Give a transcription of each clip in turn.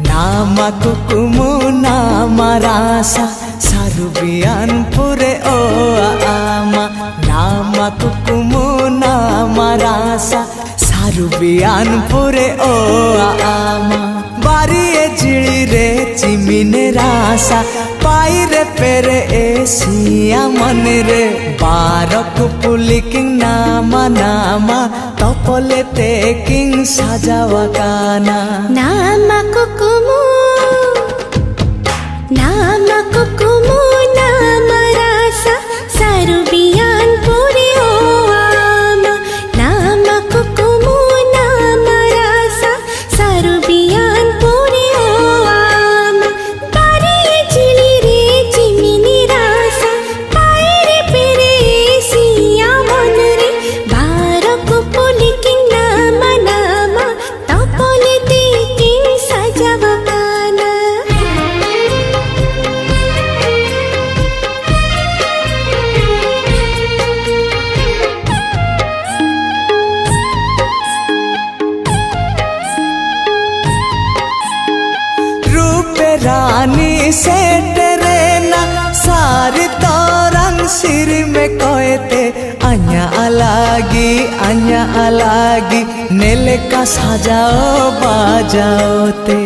nama kukumu nama rasa sarubian pure o ama nama kukumu nama rasa sarubian pure o ama bari e jili re chimine rasa paire pere esia mane re barak puliking nama nama topole teking sajawa kana nama kukumu nama rasa sarubian pure o ama nama kukumu nama rasa sarubian pure o ama bari jili re chimini rasa paire pere siya monre barak puliking nama nama topole teking sajawa kana रानी से टेरेना सारी तोरंग सिर में कोयते अन्या अलागी नेले का सजाओ बाजाओ ते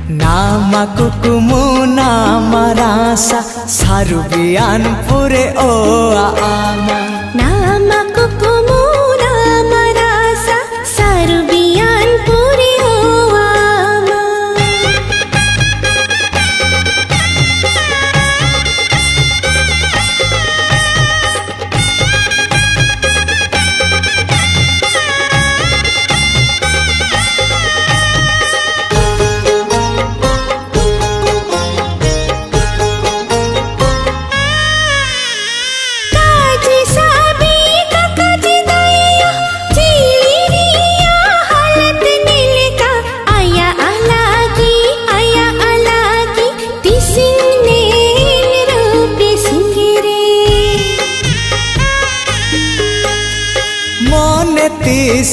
nama kukumu nama rasa sarubian pure o ama nama kukumu nama rasa sarubian pure o ama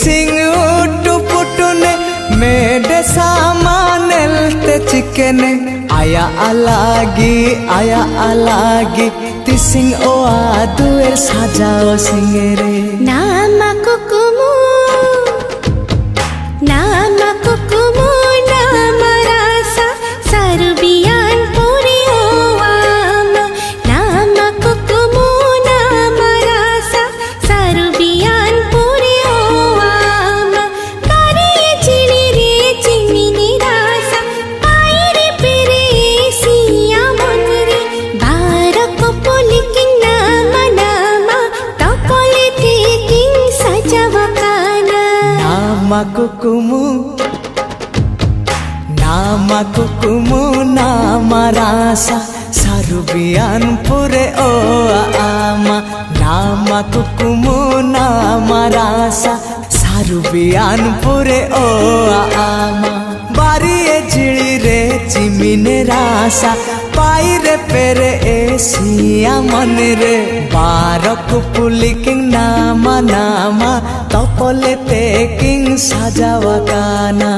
Singh उटू पुटुने मेडे सामानेल ते चिकने आया अलागी तिसिंग ओ आदुएर साजाओ सिंगेरे nama kukumu nama rasa sarubian pure o ama nama kukumu nama rasa sarubian pure o ama bari jili re chimini rasa paire pere siya monre barak puliking nama nama topole teking sajawa kana nama kukumu nama rasa sarubian pure o ama nama kukumu nama rasa sarubian pure o ama bari e jili re chimine rasa paire pere esia mane re barak puliking nama nama topole teking sajawa kana